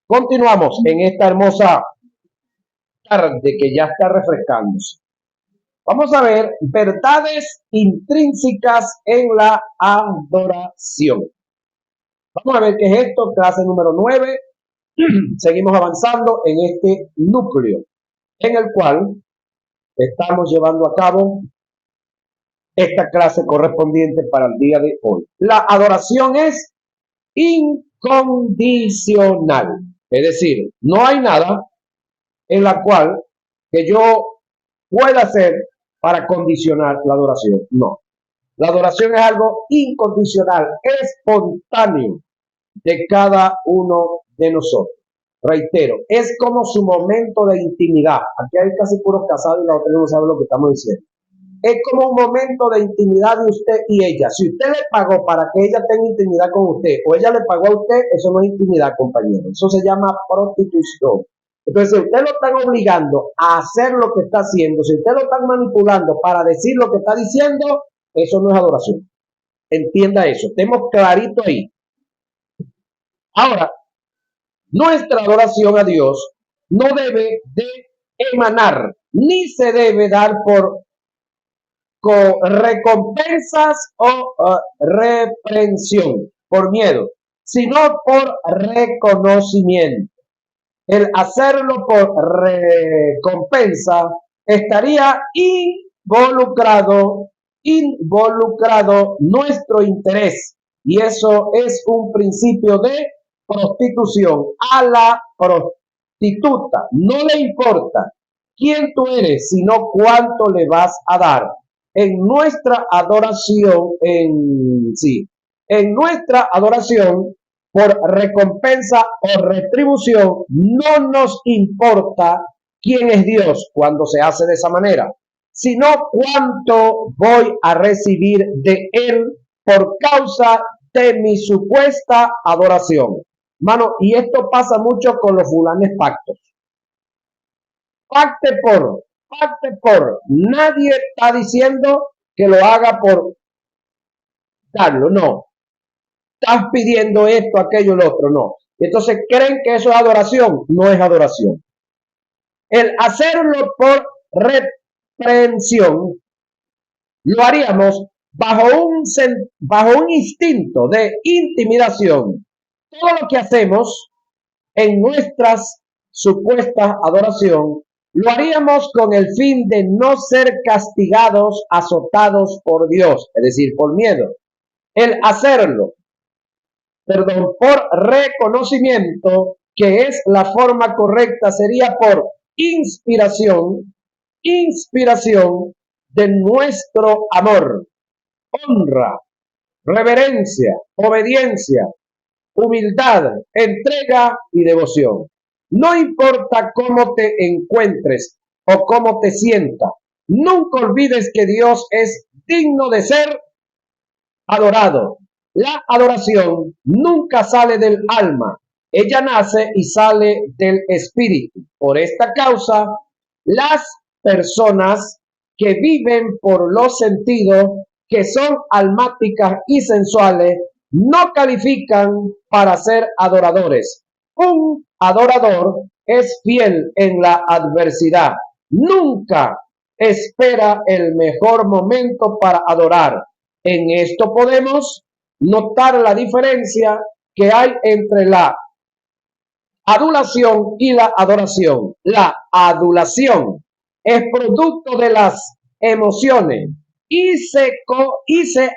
Continuamos en esta hermosa tarde que ya está refrescándose. Vamos a ver verdades intrínsecas en la adoración. Vamos a ver qué es esto, clase número 9. Seguimos avanzando en este núcleo en el cual estamos llevando a cabo esta clase correspondiente para el día de hoy. La adoración es incondicional, es decir, no hay nada en la cual que yo pueda hacer para condicionar la adoración. No, la adoración es algo incondicional, espontáneo de cada uno de nosotros. Reitero, es como su momento de intimidad. Aquí hay casi puros casados y la otra no sabe lo que estamos diciendo. Es como un momento de intimidad de usted y ella. Si usted le pagó para que ella tenga intimidad con usted o ella le pagó a usted, eso no es intimidad, compañero. Eso se llama prostitución. Entonces, si usted lo están obligando a hacer lo que está haciendo, si usted lo están manipulando para decir lo que está diciendo, eso no es adoración. Entienda eso. Estemos clarito ahí. Ahora, nuestra adoración a Dios no debe de emanar, ni se debe dar por recompensas o reprensión, por miedo, sino por reconocimiento. El hacerlo por recompensa estaría involucrado nuestro interés, y eso es un principio de prostitución. A la prostituta no le importa quién tú eres, sino cuánto le vas a dar. En nuestra adoración, en nuestra adoración por recompensa o retribución, no nos importa quién es Dios cuando se hace de esa manera, sino cuánto voy a recibir de Él por causa de mi supuesta adoración. Mano, y esto pasa mucho con los fulanes pactos. Pacte por. Nadie está diciendo que lo haga por darlo, no. Estás pidiendo esto, aquello, lo otro, no. Entonces creen que eso es adoración, no es adoración. El hacerlo por reprensión lo haríamos bajo un instinto de intimidación. Todo lo que hacemos en nuestras supuestas adoración lo haríamos con el fin de no ser castigados, azotados por Dios, es decir, por miedo. El hacerlo por reconocimiento, que es la forma correcta, sería por inspiración de nuestro amor, honra, reverencia, obediencia, humildad, entrega y devoción. No importa cómo te encuentres o cómo te sientas, nunca olvides que Dios es digno de ser adorado. La adoración nunca sale del alma, ella nace y sale del espíritu. Por esta causa, las personas que viven por los sentidos, que son almáticas y sensuales, no califican para ser adoradores. Un adorador es fiel en la adversidad. Nunca espera el mejor momento para adorar. En esto podemos notar la diferencia que hay entre la adulación y la adoración. La adulación es producto de las emociones y se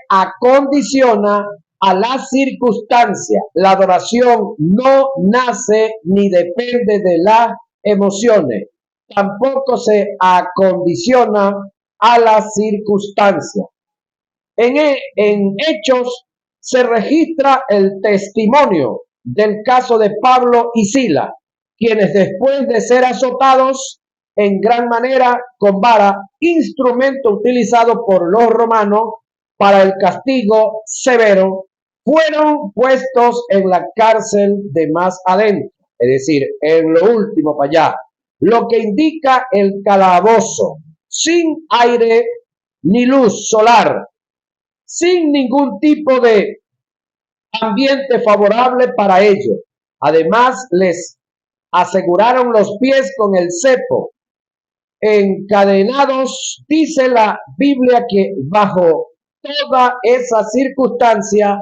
acondiciona a las circunstancias. La adoración no nace ni depende de las emociones, tampoco se acondiciona a las circunstancias. En Hechos se registra el testimonio del caso de Pablo y Sila, quienes después de ser azotados en gran manera con vara, instrumento utilizado por los romanos para el castigo severo, fueron puestos en la cárcel de más adentro, es decir, en lo último para allá, lo que indica el calabozo, sin aire ni luz solar, sin ningún tipo de ambiente favorable para ello. Además, les aseguraron los pies con el cepo, encadenados. Dice la Biblia que bajo toda esa circunstancia,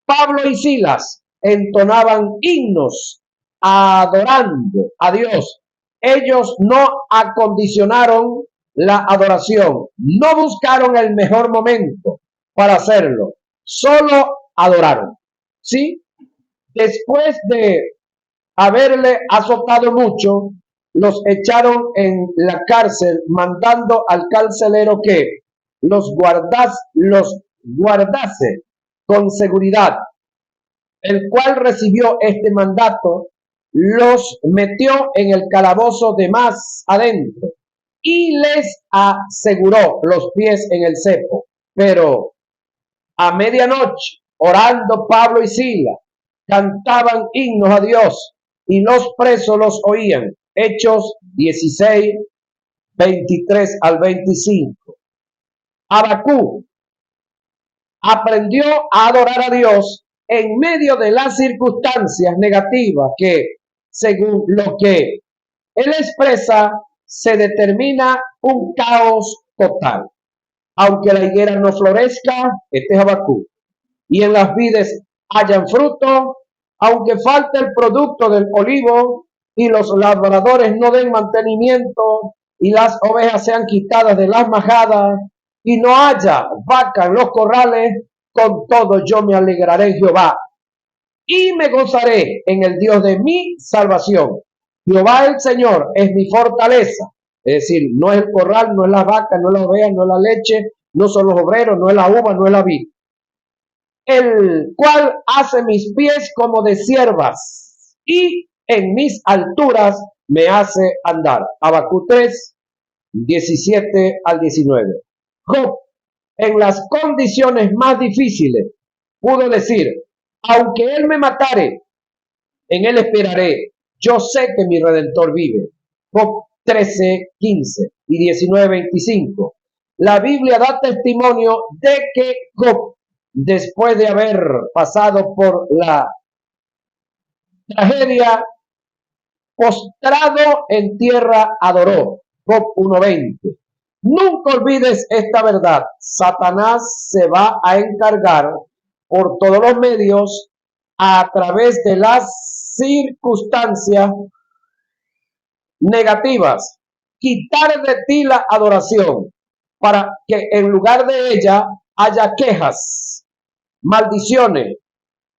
Pablo y Silas entonaban himnos adorando a Dios. Ellos no acondicionaron la adoración, no buscaron el mejor momento para hacerlo, solo adoraron. ¿Sí? Después de haberle azotado mucho, los echaron en la cárcel, mandando al carcelero que los guardase con seguridad, el cual recibió este mandato, los metió en el calabozo de más adentro y les aseguró los pies en el cepo. Pero a medianoche, orando Pablo y Silas, cantaban himnos a Dios y los presos los oían. Hechos 16, 23 al 25. Habacuc aprendió a adorar a Dios en medio de las circunstancias negativas que, según lo que él expresa, se determina un caos total. Aunque la higuera no florezca, este es Habacuc, y en las vides hayan fruto, aunque falte el producto del olivo y los labradores no den mantenimiento y las ovejas sean quitadas de las majadas y no haya vaca en los corrales, con todo yo me alegraré en Jehová y me gozaré en el Dios de mi salvación. Jehová el Señor es mi fortaleza. Es decir, no es el corral, no es la vaca, no es la oveja, no es la leche, no son los obreros, no es la uva, no es la vid. El cual hace mis pies como de siervas y en mis alturas me hace andar. Habacuc 3, 17 al 19. Job, en las condiciones más difíciles, pudo decir, aunque él me matare, en él esperaré. Yo sé que mi Redentor vive. Job 13, 15 y 19, 25. La Biblia da testimonio de que Job, después de haber pasado por la tragedia, postrado en tierra, adoró. Job 1:20. Nunca olvides esta verdad. Satanás se va a encargar por todos los medios, a través de las circunstancias negativas, quitar de ti la adoración para que en lugar de ella haya quejas, maldiciones,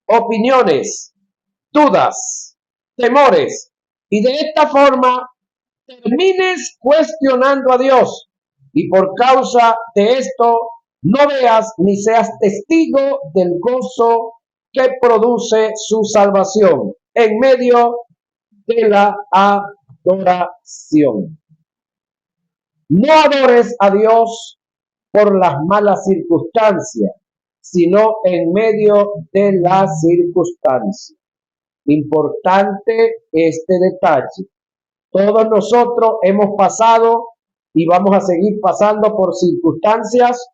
opiniones, dudas, temores, y de esta forma termines cuestionando a Dios y por causa de esto no veas ni seas testigo del gozo que produce su salvación en medio de la adoración. No adores a Dios por las malas circunstancias, sino en medio de las circunstancias. Importante este detalle. Todos nosotros hemos pasado y vamos a seguir pasando por circunstancias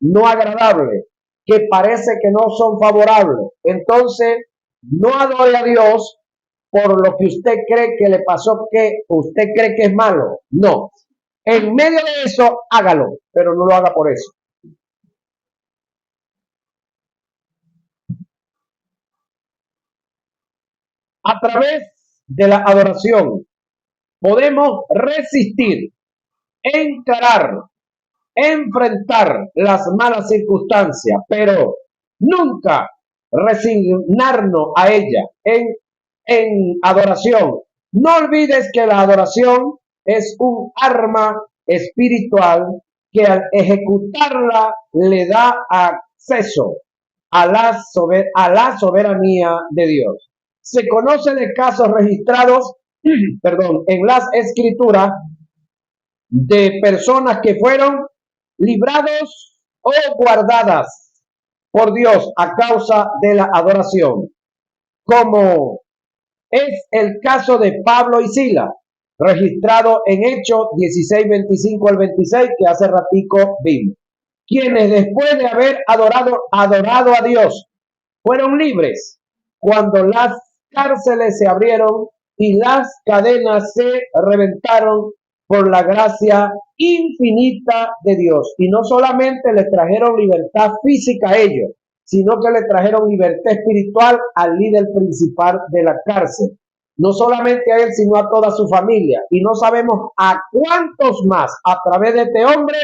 no agradables, que parece que no son favorables. Entonces, no adore a Dios por lo que usted cree que le pasó, que usted cree que es malo. No. En medio de eso, hágalo, pero no lo haga por eso. A través de la adoración podemos resistir, encarar, enfrentar las malas circunstancias, pero nunca resignarnos a ella en adoración. No olvides que la adoración es un arma espiritual que al ejecutarla le da acceso a la soberanía de Dios. Se conoce de casos registrados, perdón, en las escrituras de personas que fueron librados o guardadas por Dios a causa de la adoración, como es el caso de Pablo y Silas, registrado en Hechos 16, 25 al 26, que hace ratico vimos, quienes después de haber adorado a Dios, fueron libres cuando las cárceles se abrieron y las cadenas se reventaron por la gracia infinita de Dios. Y no solamente le trajeron libertad física a ellos, sino que le trajeron libertad espiritual al líder principal de la cárcel. No solamente a él, sino a toda su familia. Y no sabemos a cuántos más a través de este hombre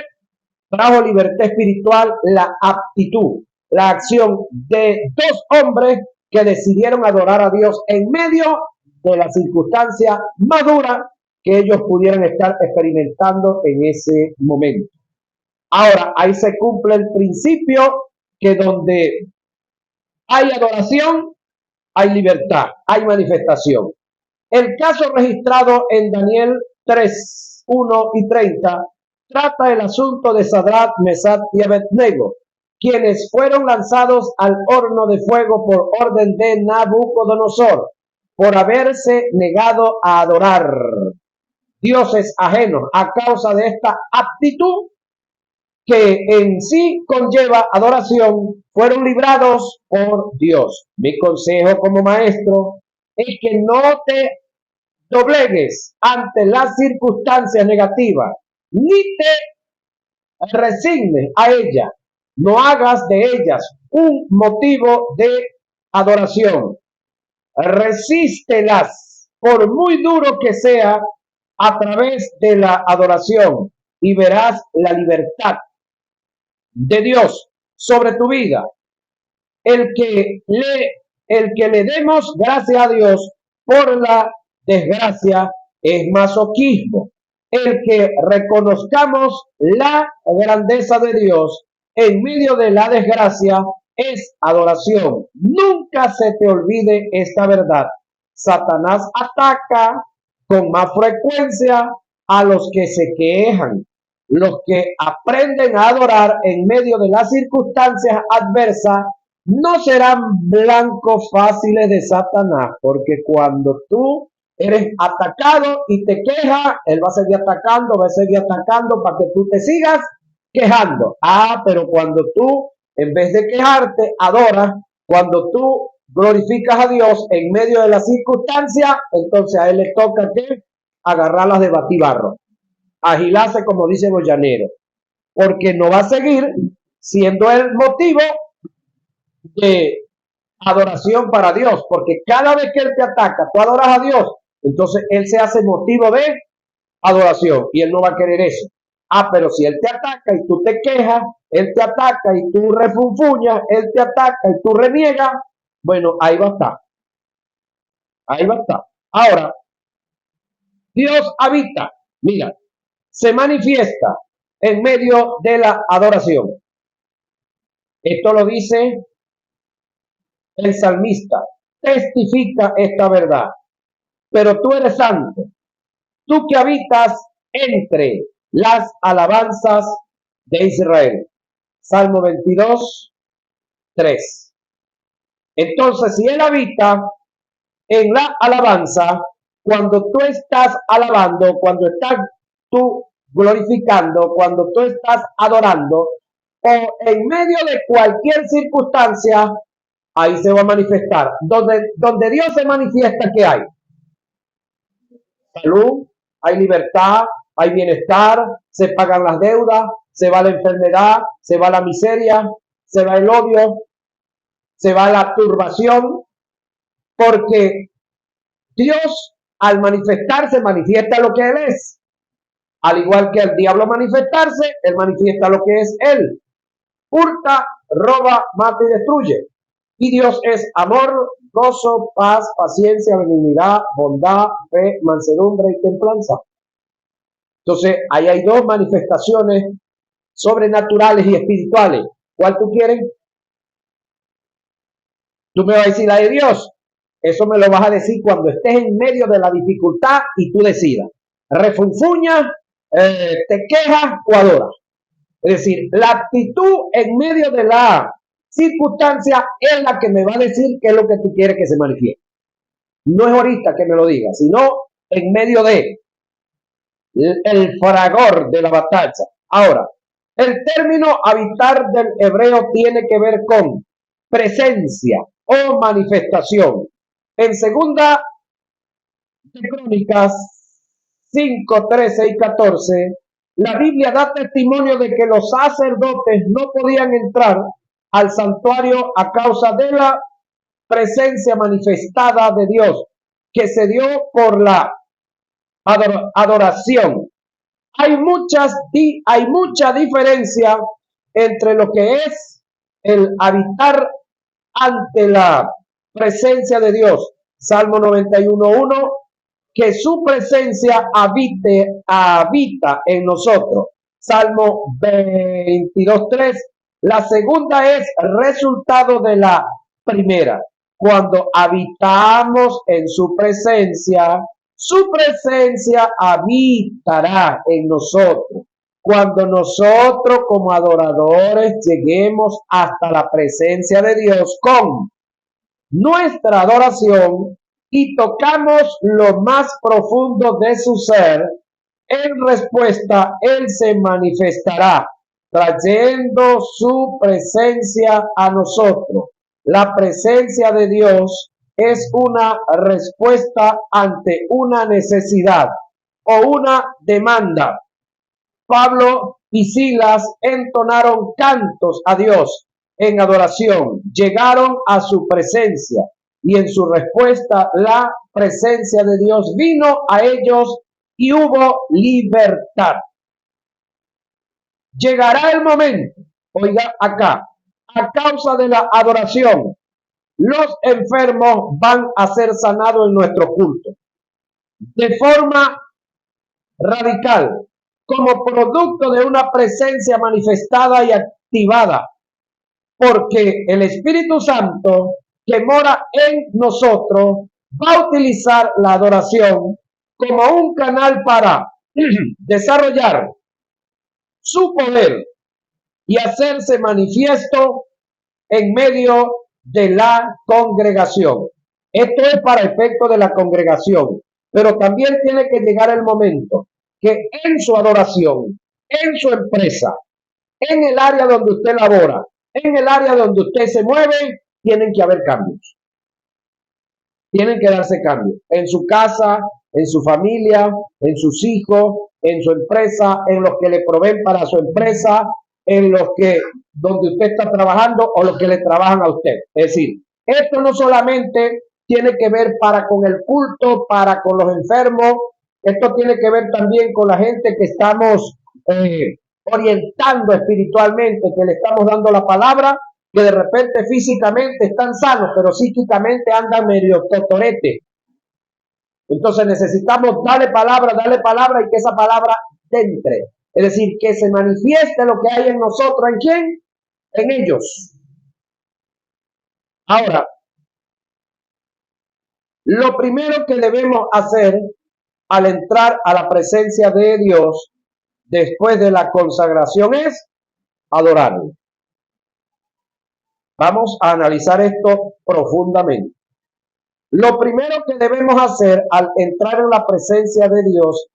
trajo libertad espiritual la aptitud, la acción de dos hombres que decidieron adorar a Dios en medio de la circunstancia más dura que ellos pudieran estar experimentando en ese momento. Ahora, ahí se cumple el principio que donde hay adoración, hay libertad, hay manifestación. El caso registrado en Daniel 3, 1 y 30 trata el asunto de Sadrach, Mesach y Abednego, quienes fueron lanzados al horno de fuego por orden de Nabucodonosor, por haberse negado a adorar dioses ajenos a causa de esta aptitud que en sí conlleva adoración, fueron librados por Dios. Mi consejo como maestro es que no te doblegues ante las circunstancias negativas, ni te resignes a ellas, no hagas de ellas un motivo de adoración. Resístelas, por muy duro que sea, a través de la adoración, y verás la libertad de Dios sobre tu vida. El que le demos gracias a Dios por la desgracia es masoquismo. El que reconozcamos la grandeza de Dios en medio de la desgracia es adoración. Nunca se te olvide esta verdad. Satanás ataca con más frecuencia a los que se quejan. Los que aprenden a adorar en medio de las circunstancias adversas no serán blancos fáciles de Satanás, porque cuando tú eres atacado y te quejas, él va a seguir atacando para que tú te sigas quejando. Pero cuando tú, en vez de quejarte, adoras, cuando tú glorificas a Dios en medio de las circunstancias, entonces a él le toca que agarrarlas de batibarro, agilarse como dicen los llaneros, porque no va a seguir siendo el motivo de adoración para Dios, porque cada vez que él te ataca, tú adoras a Dios, entonces él se hace motivo de adoración y él no va a querer eso. Pero si él te ataca y tú te quejas, él te ataca y tú refunfuñas, él te ataca y tú reniegas, bueno, ahí va a estar. Ahí va a estar. Ahora, Dios habita, mira, se manifiesta en medio de la adoración. Esto lo dice el salmista, testifica esta verdad. Pero tú eres santo, tú que habitas entre las alabanzas de Israel. Salmo 22, 3. Entonces, si él habita en la alabanza, cuando tú estás alabando, cuando estás tú glorificando, cuando tú estás adorando, o en medio de cualquier circunstancia, ahí se va a manifestar. Donde Dios se manifiesta, ¿qué hay? Salud, hay libertad, hay bienestar, se pagan las deudas, se va la enfermedad, se va la miseria, se va el odio, se va la turbación, porque Dios al manifestarse manifiesta lo que Él es. Al igual que al diablo manifestarse, Él manifiesta lo que es Él. Hurta, roba, mata y destruye. Y Dios es amor, gozo, paz, paciencia, benignidad, bondad, fe, mansedumbre y templanza. Entonces, ahí hay dos manifestaciones sobrenaturales y espirituales. ¿Cuál tú quieres? Tú me vas a decir la de Dios. Eso me lo vas a decir cuando estés en medio de la dificultad y tú decidas. Refunfuñas, te quejas o adoras. Es decir, la actitud en medio de la circunstancia es la que me va a decir qué es lo que tú quieres que se manifieste. No es ahorita que me lo diga, sino en medio de el fragor de la batalla. Ahora, el término habitar del hebreo tiene que ver con presencia o manifestación. En segunda de Crónicas 5, 13 y 14, la Biblia da testimonio de que los sacerdotes no podían entrar al santuario a causa de la presencia manifestada de Dios que se dio por la adoración. Hay mucha diferencia entre lo que es el habitar ante la presencia de Dios. Salmo 91:1, que su presencia habita en nosotros. Salmo 22:3, la segunda es resultado de la primera. Cuando habitamos en su presencia habitará en nosotros. Cuando nosotros como adoradores lleguemos hasta la presencia de Dios con nuestra adoración y tocamos lo más profundo de su ser, en respuesta Él se manifestará, trayendo su presencia a nosotros. La presencia de Dios es una respuesta ante una necesidad o una demanda. Pablo y Silas entonaron cantos a Dios en adoración, llegaron a su presencia y en su respuesta la presencia de Dios vino a ellos y hubo libertad. Llegará el momento, oiga acá, a causa de la adoración, los enfermos van a ser sanados en nuestro culto de forma radical, como producto de una presencia manifestada y activada, porque el Espíritu Santo que mora en nosotros va a utilizar la adoración como un canal para desarrollar su poder y hacerse manifiesto en medio de la congregación. Esto es para efecto de la congregación, pero también tiene que llegar el momento que en su adoración, en su empresa, en el área donde usted labora, en el área donde usted se mueve, tienen que haber cambios. Tienen que darse cambios. En su casa, en su familia, en sus hijos, en su empresa, en los que le proveen para su empresa, en los que, donde usted está trabajando o los que le trabajan a usted. Es decir, esto no solamente tiene que ver para con el culto, para con los enfermos, esto tiene que ver también con la gente que estamos orientando espiritualmente, que le estamos dando la palabra, que de repente físicamente están sanos, pero psíquicamente andan medio totorete. Entonces necesitamos darle palabra y que esa palabra entre. Es decir, que se manifieste lo que hay en nosotros. ¿En quién? En ellos. Ahora, lo primero que debemos hacer al entrar a la presencia de Dios después de la consagración es adorarlo. Vamos a analizar esto profundamente. Lo primero que debemos hacer al entrar en la presencia de Dios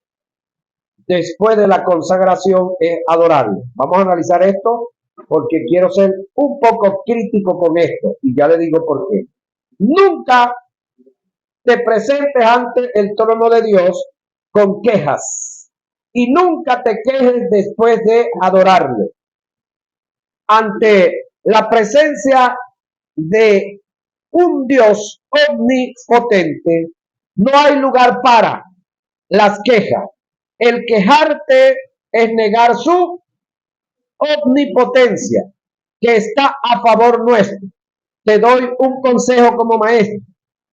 después de la consagración es adorarlo. Vamos a analizar esto porque quiero ser un poco crítico con esto y ya le digo por qué. Nunca te presentes ante el trono de Dios con quejas y nunca te quejes después de adorarlo. Ante la presencia de un Dios omnipotente, no hay lugar para las quejas. El quejarte es negar su omnipotencia, que está a favor nuestro. Te doy un consejo como maestro.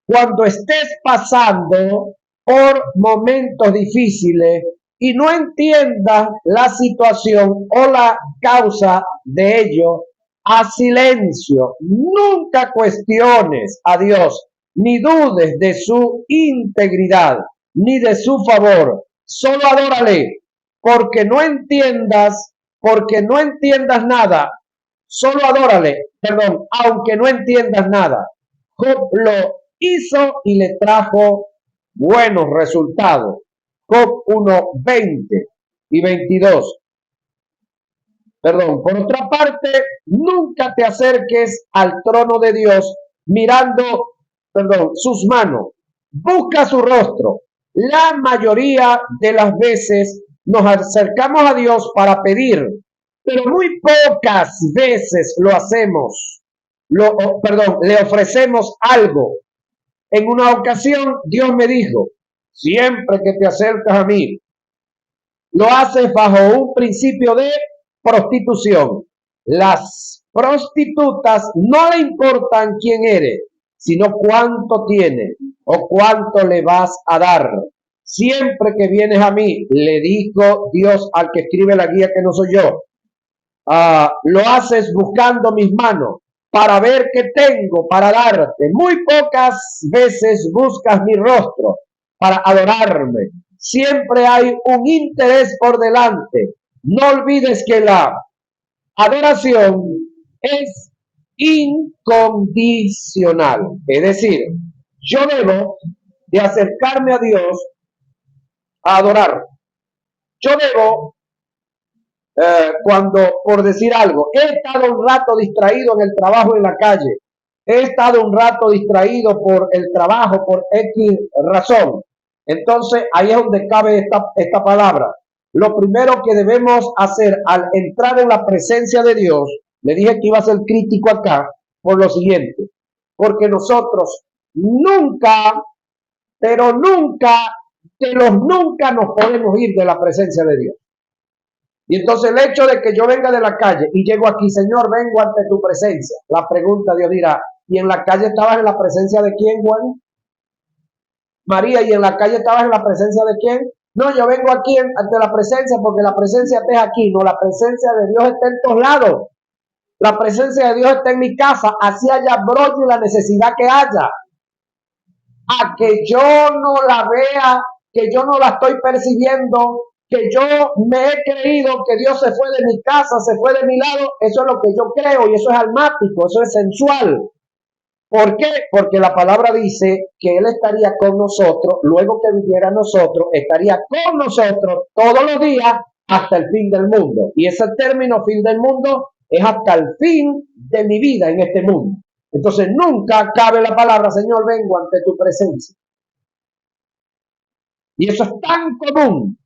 Cuando estés pasando por momentos difíciles y no entiendas la situación o la causa de ello, haz silencio. Nunca cuestiones a Dios, ni dudes de su integridad, ni de su favor. Solo adórale, porque no entiendas nada. Solo adórale, aunque no entiendas nada. Job lo hizo y le trajo buenos resultados. Job 1, 20 y 22. Por otra parte, nunca te acerques al trono de Dios mirando, sus manos. Busca su rostro. La mayoría de las veces nos acercamos a Dios para pedir, pero muy pocas veces lo hacemos. Le ofrecemos algo. En una ocasión Dios me dijo, siempre que te acercas a mí, lo haces bajo un principio de prostitución. Las prostitutas no le importan quién eres, sino cuánto tienes o cuánto le vas a dar. Siempre que vienes a mí, le dijo Dios al que escribe la guía, que no soy yo, lo haces buscando mis manos para ver qué tengo para darte. Muy pocas veces buscas mi rostro para adorarme. Siempre hay un interés por delante. No olvides que la adoración es incondicional. Es decir, yo debo de acercarme a Dios a adorar. Yo debo, cuando, por decir algo, he estado un rato distraído en el trabajo en la calle, he estado un rato distraído por el trabajo, por X razón. Entonces, ahí es donde cabe esta palabra. Lo primero que debemos hacer al entrar en la presencia de Dios, le dije que iba a ser crítico acá, por lo siguiente, porque nosotros nunca, pero nunca, de los nunca nos podemos ir de la presencia de Dios. Y entonces el hecho de que yo venga de la calle y llego aquí, Señor, vengo ante tu presencia. La pregunta, Dios dirá, ¿y en la calle estabas en la presencia de quién, Juan? María, ¿y en la calle estabas en la presencia de quién? No, yo vengo aquí ante la presencia porque la presencia está aquí. No, la presencia de Dios está en todos lados. La presencia de Dios está en mi casa, así haya brollo y la necesidad que haya. A que yo no la vea, que yo no la estoy percibiendo, que yo me he creído que Dios se fue de mi casa, se fue de mi lado, eso es lo que yo creo y eso es almático, eso es sensual. ¿Por qué? Porque la palabra dice que Él estaría con nosotros, luego que viviera nosotros, estaría con nosotros todos los días hasta el fin del mundo. Y ese término fin del mundo es hasta el fin de mi vida en este mundo. Entonces nunca cabe la palabra, Señor, vengo ante tu presencia. Y eso es tan común,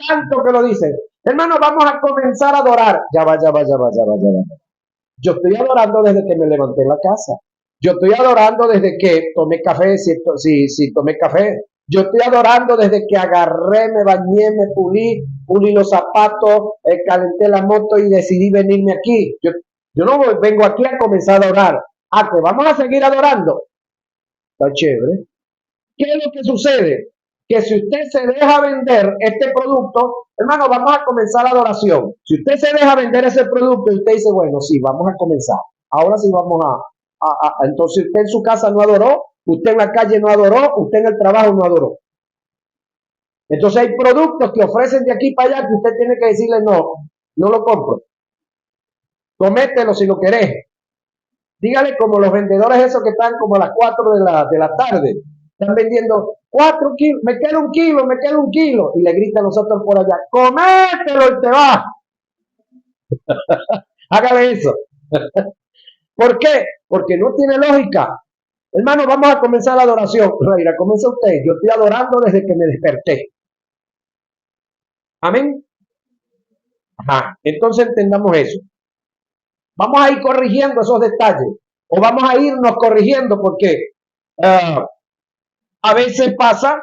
tanto que lo dicen. Hermano, vamos a comenzar a adorar. Ya va. Yo estoy adorando desde que me levanté en la casa. Yo estoy adorando desde que tomé café, si tomé café. Yo estoy adorando desde que agarré, me bañé, me pulí los zapatos, calenté la moto y decidí venirme aquí. Yo no vengo aquí a comenzar a adorar. Que vamos a seguir adorando. Está chévere. ¿Qué es lo que sucede? Que si usted se deja vender este producto, hermano, vamos a comenzar la adoración. Si usted se deja vender ese producto y usted dice, bueno, sí, vamos a comenzar. Ahora sí vamos entonces usted en su casa no adoró, usted en la calle no adoró, usted en el trabajo no adoró. Entonces hay productos que ofrecen de aquí para allá que usted tiene que decirle, no lo compro. Comételo si lo querés. Dígale como los vendedores esos que están como a las 4 de la tarde. Están vendiendo 4 kilos, me queda un kilo. Y le gritan a nosotros por allá, comételo y te va. Hágale eso. ¿Por qué? Porque no tiene lógica. Hermano, vamos a comenzar la adoración. Reira, comienza usted. Yo estoy adorando desde que me desperté. Amén. Ajá. Entonces entendamos eso. Vamos a ir corrigiendo esos detalles. O vamos a irnos corrigiendo porque a veces pasa,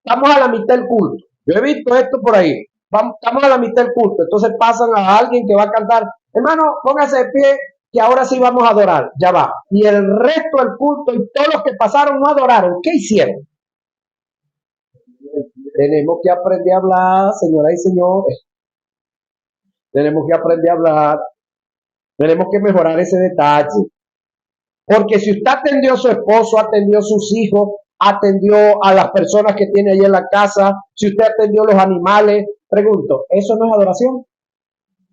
estamos a la mitad del culto. Yo he visto esto por ahí. Estamos a la mitad del culto. Entonces pasan a alguien que va a cantar. Hermano, póngase de pie que ahora sí vamos a adorar. Ya va. Y el resto del culto y todos los que pasaron no adoraron. ¿Qué hicieron? Tenemos que aprender a hablar, señoras y señores. Tenemos que aprender a hablar. Tenemos que mejorar ese detalle. Porque si usted atendió a su esposo, atendió a sus hijos, atendió a las personas que tiene ahí en la casa, si usted atendió a los animales, pregunto, ¿eso no es adoración?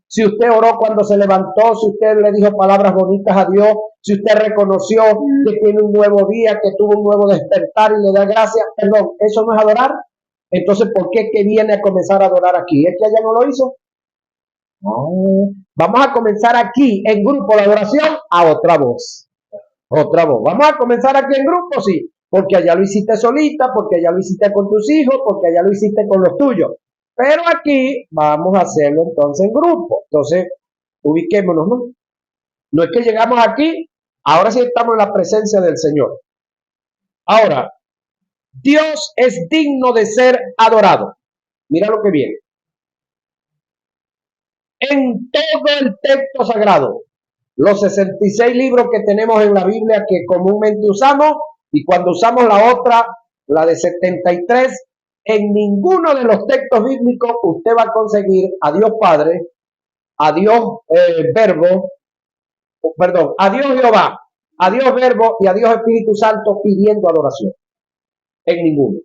Si usted oró cuando se levantó, si usted le dijo palabras bonitas a Dios, si usted reconoció que tiene un nuevo día, que tuvo un nuevo despertar y le da gracias, perdón, ¿eso no es adorar? Entonces, ¿por qué que viene a comenzar a adorar aquí? ¿Es que allá no lo hizo? No. Vamos a comenzar aquí en grupo la adoración a otra voz. Otra voz. Vamos a comenzar aquí en grupo, sí. porque allá lo hiciste solita, porque allá lo hiciste con tus hijos, porque allá lo hiciste con los tuyos. Pero aquí vamos a hacerlo entonces en grupo. Entonces, ubiquémonos, ¿no? No es que llegamos aquí, ahora sí estamos en la presencia del Señor. Ahora, Dios es digno de ser adorado. Mira lo que viene. En todo el texto sagrado, los 66 libros que tenemos en la Biblia que comúnmente usamos, y cuando usamos la otra, la de 73, en ninguno de los textos bíblicos usted va a conseguir a Dios Padre, a Dios Verbo, perdón, a Dios Jehová, a Dios Verbo y a Dios Espíritu Santo pidiendo adoración. En ninguno.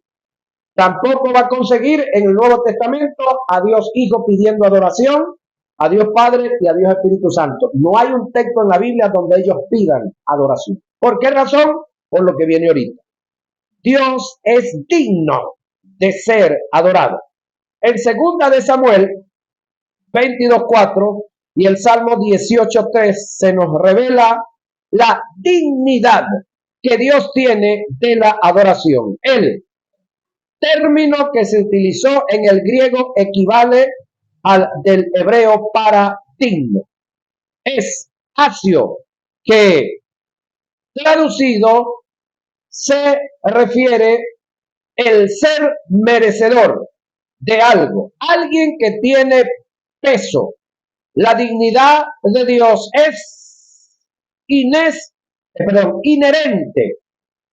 Tampoco va a conseguir en el Nuevo Testamento a Dios Hijo pidiendo adoración, a Dios Padre y a Dios Espíritu Santo. No hay un texto en la Biblia donde ellos pidan adoración. ¿Por qué razón? Por lo que viene ahorita. Dios es digno de ser adorado. En 2 de Samuel 22:4 y el Salmo 18:3 se nos revela la dignidad que Dios tiene de la adoración. El término que se utilizó en el griego equivale al del hebreo para digno. Es asio, que traducido se refiere el ser merecedor de algo, alguien que tiene peso. La dignidad de Dios es inherente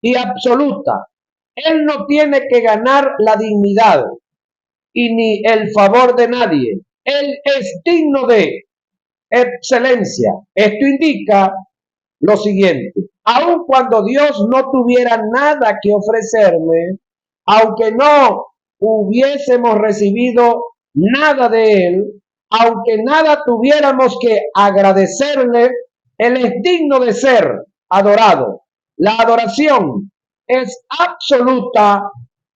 y absoluta. Él no tiene que ganar la dignidad y ni el favor de nadie. Él es digno de excelencia. Esto indica lo siguiente: aun cuando Dios no tuviera nada que ofrecerme, aunque no hubiésemos recibido nada de Él, aunque nada tuviéramos que agradecerle, Él es digno de ser adorado. La adoración es absoluta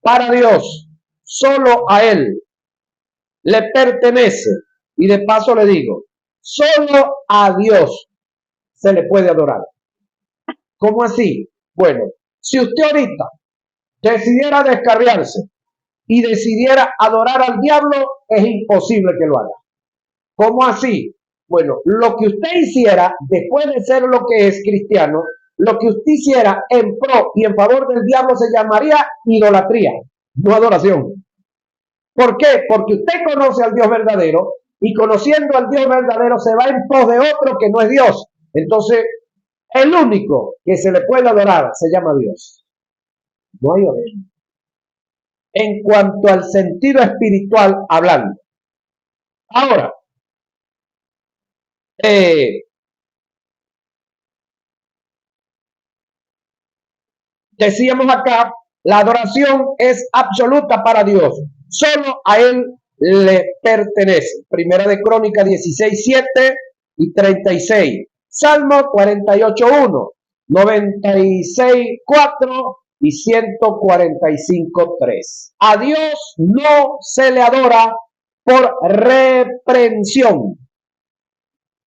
para Dios, solo a Él le pertenece. Y de paso le digo, solo a Dios se le puede adorar. ¿Cómo así? Bueno, si usted ahorita decidiera descarriarse y decidiera adorar al diablo, es imposible que lo haga. ¿Cómo así? Bueno, lo que usted hiciera después de ser lo que es cristiano, lo que usted hiciera en pro y en favor del diablo se llamaría idolatría, no adoración. ¿Por qué? Porque usted conoce al Dios verdadero y conociendo al Dios verdadero se va en pos de otro que no es Dios. Entonces, el único que se le puede adorar se llama Dios. No hay otro. En cuanto al sentido espiritual hablando. Ahora, decíamos acá, la adoración es absoluta para Dios. Solo a Él le pertenece. Primera de Crónicas 16:7 y 36. Salmo 48:1, 96:4 y 145:3. A Dios no se le adora por reprensión.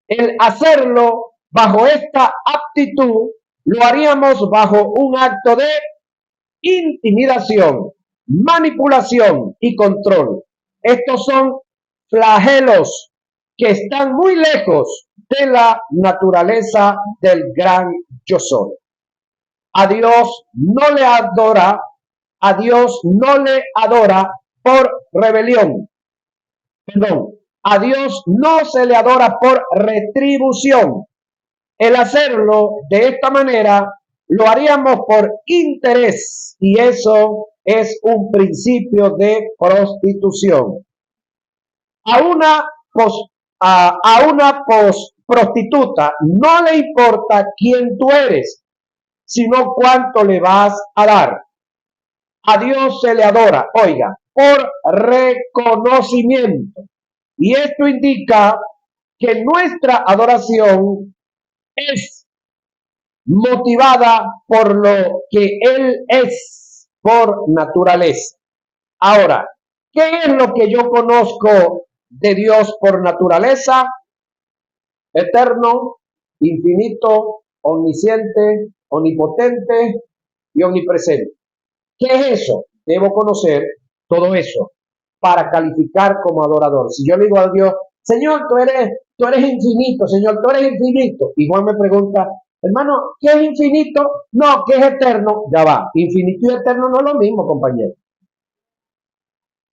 El hacerlo bajo esta aptitud lo haríamos bajo un acto de intimidación, manipulación y control. Estos son flagelos que están muy lejos de la naturaleza del gran yo soy. A Dios no le adora, a Dios no le adora por rebelión. Perdón, a Dios no se le adora por retribución. El hacerlo de esta manera lo haríamos por interés y eso es un principio de prostitución. A una prostituta no le importa quién tú eres, sino cuánto le vas a dar. A Dios se le adora, oiga, por reconocimiento. Y esto indica que nuestra adoración es motivada por lo que Él es por naturaleza. Ahora, ¿qué es lo que yo conozco de Dios por naturaleza? Eterno, infinito, omnisciente, omnipotente, y omnipresente. ¿Qué es eso? Debo conocer todo eso para calificar como adorador. Si yo le digo a Dios, Señor, tú eres infinito, Señor, tú eres infinito. Y Juan me pregunta, hermano, ¿qué es infinito? No, ¿qué es eterno? Ya va, infinito y eterno no es lo mismo, compañero.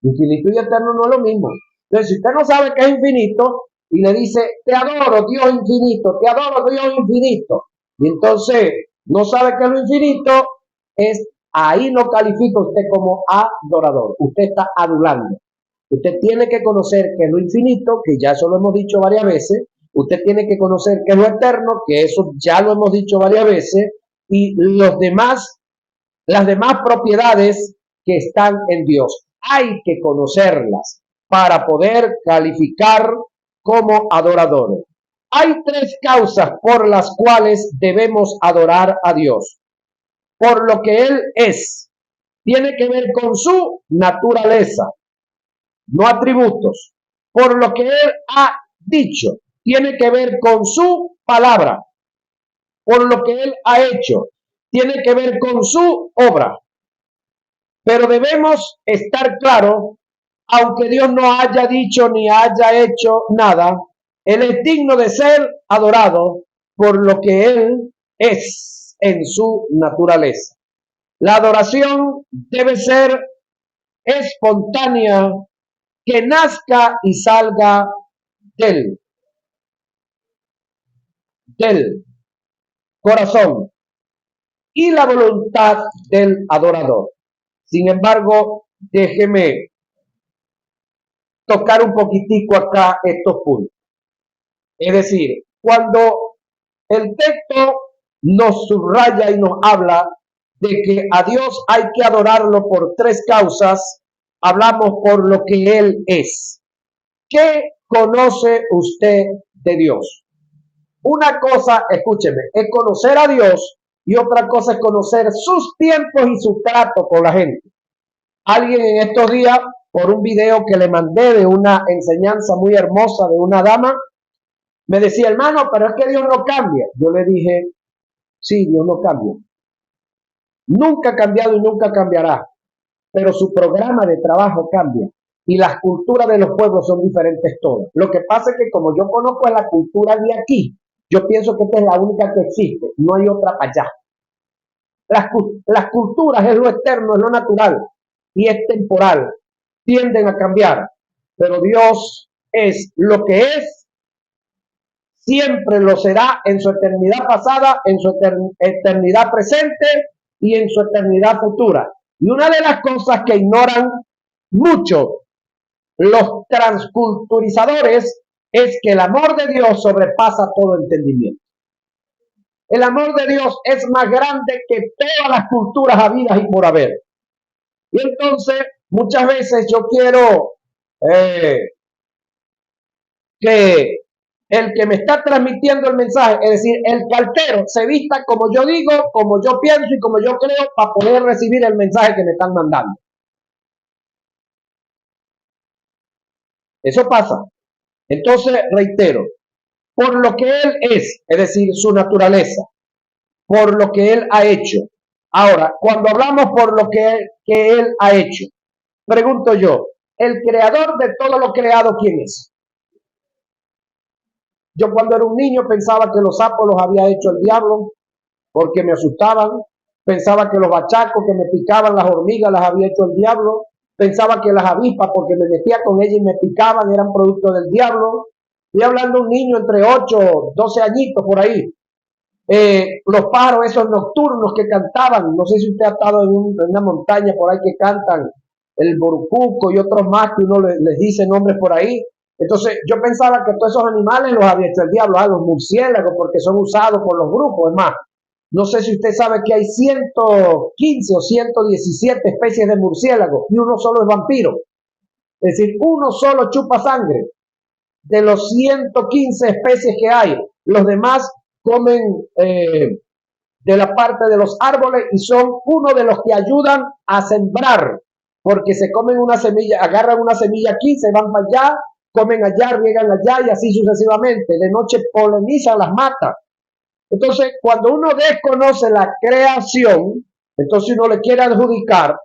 Infinito y eterno no es lo mismo. Entonces, si usted no sabe qué es infinito y le dice, te adoro, Dios infinito, te adoro, Dios infinito, y entonces no sabe qué es lo infinito, es ahí no califica usted como adorador. Usted está adulando. Usted tiene que conocer qué es lo infinito, que ya eso lo hemos dicho varias veces. Usted tiene que conocer qué es lo eterno, que eso ya lo hemos dicho varias veces. Y las demás propiedades que están en Dios. Hay que conocerlas para poder calificar como adoradores. Hay tres causas por las cuales debemos adorar a Dios. Por lo que Él es. Tiene que ver con su naturaleza, no atributos. Por lo que Él ha dicho. Tiene que ver con su palabra. Por lo que Él ha hecho. Tiene que ver con su obra. Pero debemos estar claros, aunque Dios no haya dicho ni haya hecho nada, Él es digno de ser adorado por lo que Él es en su naturaleza. La adoración debe ser espontánea, que nazca y salga del, del corazón y la voluntad del adorador. Sin embargo, déjeme tocar un poquitico acá estos puntos. Es decir, cuando el texto nos subraya y nos habla de que a Dios hay que adorarlo por tres causas, hablamos por lo que Él es. ¿Qué conoce usted de Dios? Una cosa, escúcheme, es conocer a Dios y otra cosa es conocer sus tiempos y su trato con la gente. Alguien en estos días, por un video que le mandé de una enseñanza muy hermosa de una dama, me decía, hermano, pero es que Dios no cambia. Yo le dije, sí, Dios no cambia. Nunca ha cambiado y nunca cambiará, pero su programa de trabajo cambia y las culturas de los pueblos son diferentes todas. Lo que pasa es que como yo conozco la cultura de aquí, yo pienso que esta es la única que existe, no hay otra para allá. Las culturas es lo externo, es lo natural y es temporal, tienden a cambiar, pero Dios es lo que es, siempre lo será en su eternidad pasada, en su eternidad presente y en su eternidad futura. Y una de las cosas que ignoran mucho los transculturizadores es que el amor de Dios sobrepasa todo entendimiento. El amor de Dios es más grande que todas las culturas habidas y por haber. Y entonces, muchas veces yo quiero que el que me está transmitiendo el mensaje, es decir, el cartero, se vista como yo digo, como yo pienso y como yo creo para poder recibir el mensaje que me están mandando. Eso pasa. Entonces, reitero, por lo que Él es decir, su naturaleza, por lo que Él ha hecho. Ahora, cuando hablamos por lo que Él ha hecho, pregunto yo, ¿el creador de todo lo creado quién es? Yo cuando era un niño pensaba que los sapos los había hecho el diablo porque me asustaban. Pensaba que los bachacos que me picaban, las hormigas, las había hecho el diablo. Pensaba que las avispas, porque me metía con ellas y me picaban, eran producto del diablo. Estoy hablando de un niño entre 8, 12 añitos por ahí. Los pájaros esos nocturnos que cantaban, no sé si usted ha estado en una montaña por ahí que cantan, el borucuco y otros más que uno les dice nombres por ahí. Entonces yo pensaba que todos esos animales los había hecho el diablo, los murciélagos, porque son usados por los brujos. Es más, no sé si usted sabe que hay 115 o 117 especies de murciélagos y uno solo es vampiro. Es decir, uno solo chupa sangre de los 115 especies que hay. Los demás comen de la parte de los árboles y son uno de los que ayudan a sembrar, porque se comen una semilla, agarran una semilla aquí, se van para allá, comen allá, riegan allá y así sucesivamente. De noche polinizan las matas. Entonces, cuando uno desconoce la creación, Entonces uno le quiere adjudicar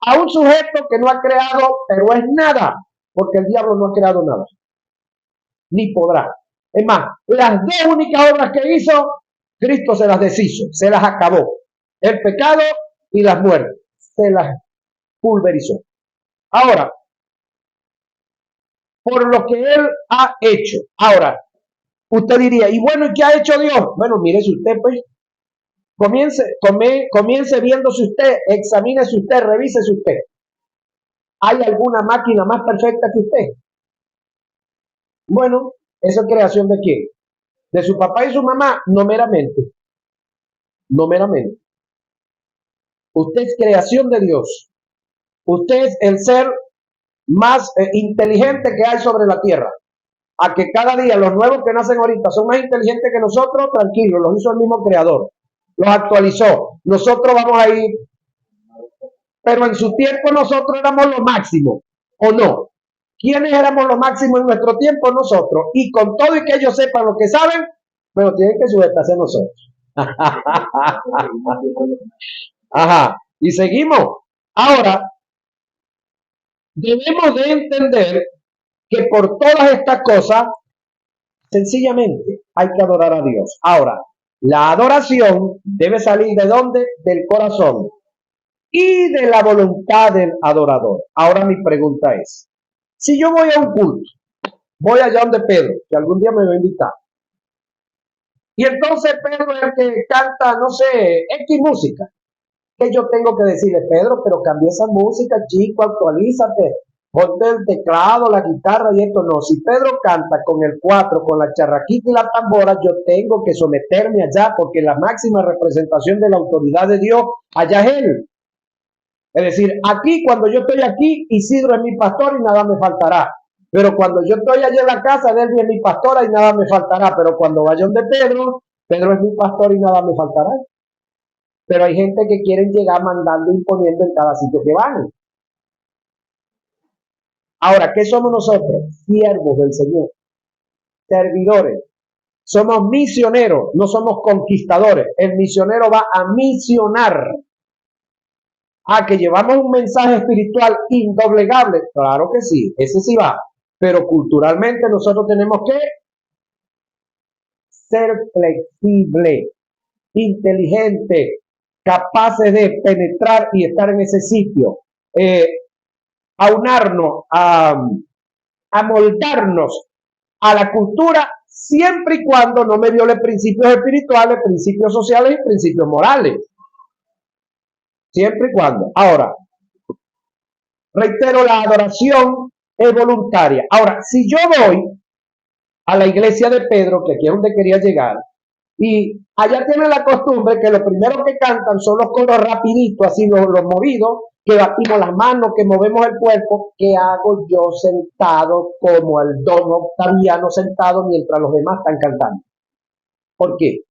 a un sujeto que no ha creado, pero es nada, porque el diablo no ha creado nada, ni podrá. Es más, las dos únicas obras que hizo, Cristo se las deshizo, se las acabó. El pecado y las muertes, se las pulverizó. Ahora, por lo que Él ha hecho. Ahora, usted diría, y bueno, ¿y qué ha hecho Dios? Bueno, mírese usted, pues, comience viéndose usted, examínese usted, revísese usted. ¿Hay alguna máquina más perfecta que usted? Bueno, ¿esa es creación de quién? ¿De su papá y su mamá? No meramente. No meramente. Usted es creación de Dios. Usted es el ser más inteligente que hay sobre la tierra. A que cada día los nuevos que nacen ahorita son más inteligentes que nosotros, tranquilos, los hizo el mismo creador. Los actualizó. Nosotros vamos a ir, pero en su tiempo nosotros éramos lo máximo, ¿o no? ¿Quiénes éramos lo máximo en nuestro tiempo? Nosotros. Y con todo y que ellos sepan lo que saben, pero tienen que sujetarse a nosotros. Ajá. Y seguimos. Ahora, debemos de entender que por todas estas cosas, sencillamente hay que adorar a Dios. Ahora, la adoración debe salir ¿de dónde? Del corazón y de la voluntad del adorador. Ahora mi pregunta es, si yo voy a un culto, voy allá donde Pedro, que algún día me va a invitar, y entonces Pedro es el que canta, no sé, X música, que yo tengo que decirle, Pedro, pero cambia esa música, chico, actualízate, ponte el teclado, la guitarra y esto no. Si Pedro canta con el 4, con la charraquita y la tambora, yo tengo que someterme allá, porque la máxima representación de la autoridad de Dios, allá es Él. Es decir, aquí, cuando yo estoy aquí, Isidro es mi pastor y nada me faltará. Pero cuando yo estoy allá en la casa, Delvi es mi pastora y nada me faltará. Pero cuando vaya donde Pedro, Pedro es mi pastor y nada me faltará. Pero hay gente que quieren llegar mandando, imponiendo en cada sitio que van. Ahora, ¿qué somos nosotros? Siervos del Señor, servidores. Somos misioneros, no somos conquistadores. El misionero va a misionar. Que llevamos un mensaje espiritual indoblegable. Claro que sí, ese sí va. Pero culturalmente nosotros tenemos que ser flexible, inteligente, capaces de penetrar y estar en ese sitio. Aunarnos, moldarnos a la cultura siempre y cuando no me viole principios espirituales, principios sociales y principios morales. Siempre y cuando. Ahora, reitero, la adoración es voluntaria. Ahora, si yo voy a la iglesia de Pedro, que aquí es donde quería llegar, y allá tienen la costumbre que lo primero que cantan son los coros rapiditos, así los movidos, que batimos las manos, que movemos el cuerpo. ¿Qué hago yo sentado como el don Octaviano sentado mientras los demás están cantando? ¿Por qué?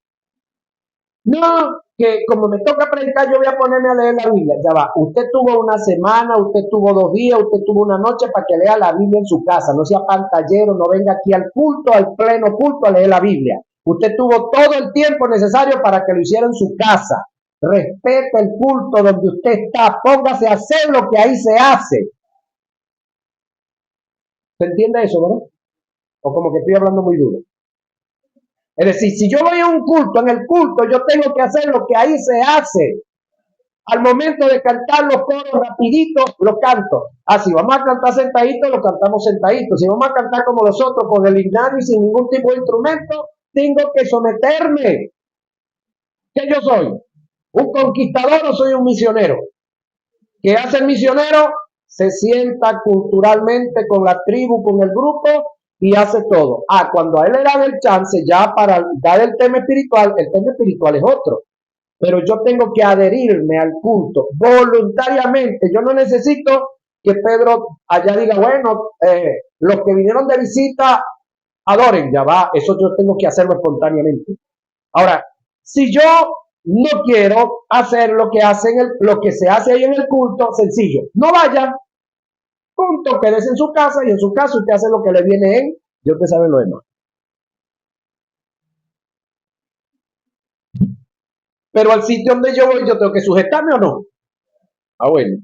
No, que como me toca predicar, yo voy a ponerme a leer la Biblia. Ya va, usted tuvo una semana, usted tuvo 2 días, usted tuvo una noche para que lea la Biblia en su casa. No sea pantallero, no venga aquí al culto, al pleno culto, a leer la Biblia. Usted tuvo todo el tiempo necesario para que lo hiciera en su casa. Respete el culto donde usted está, póngase a hacer lo que ahí se hace. ¿Se entiende eso, verdad? O como que estoy hablando muy duro. Es decir, si yo voy a un culto, en el culto yo tengo que hacer lo que ahí se hace. Al momento de cantar los coros rapiditos, los canto. Si vamos a cantar sentaditos, lo cantamos sentaditos. Si vamos a cantar como los otros, con el himnario y sin ningún tipo de instrumento, tengo que someterme. ¿Qué yo soy? ¿Un conquistador o soy un misionero? ¿Qué hace el misionero? Se sienta culturalmente con la tribu, con el grupo y hace todo. Cuando a él le dan el chance ya para dar el tema espiritual es otro. Pero yo tengo que adherirme al culto voluntariamente. Yo no necesito que Pedro allá diga, bueno, los que vinieron de visita adoren, ya va, eso yo tengo que hacerlo espontáneamente. Ahora, si yo no quiero hacer lo que se hace ahí en el culto, sencillo, no vaya, punto, quédese en su casa y en su casa usted hace lo que le viene en, y usted sabe lo demás. Pero al sitio donde yo voy, yo tengo que sujetarme o no. Ah, bueno.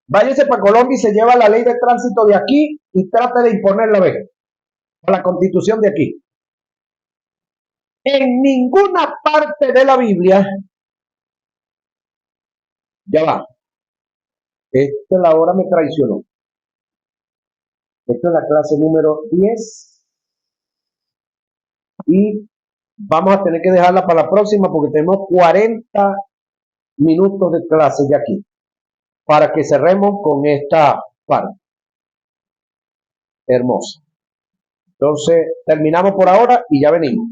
Váyase para Colombia y se lleva la ley de tránsito de aquí y trate de imponerla a la constitución de aquí. En ninguna parte de la Biblia, ya va, la hora me traicionó. Esta es la clase número 10 y vamos a tener que dejarla para la próxima porque tenemos 40 minutos de clase ya aquí para que cerremos con esta parte hermosa. Entonces, terminamos por ahora y ya venimos.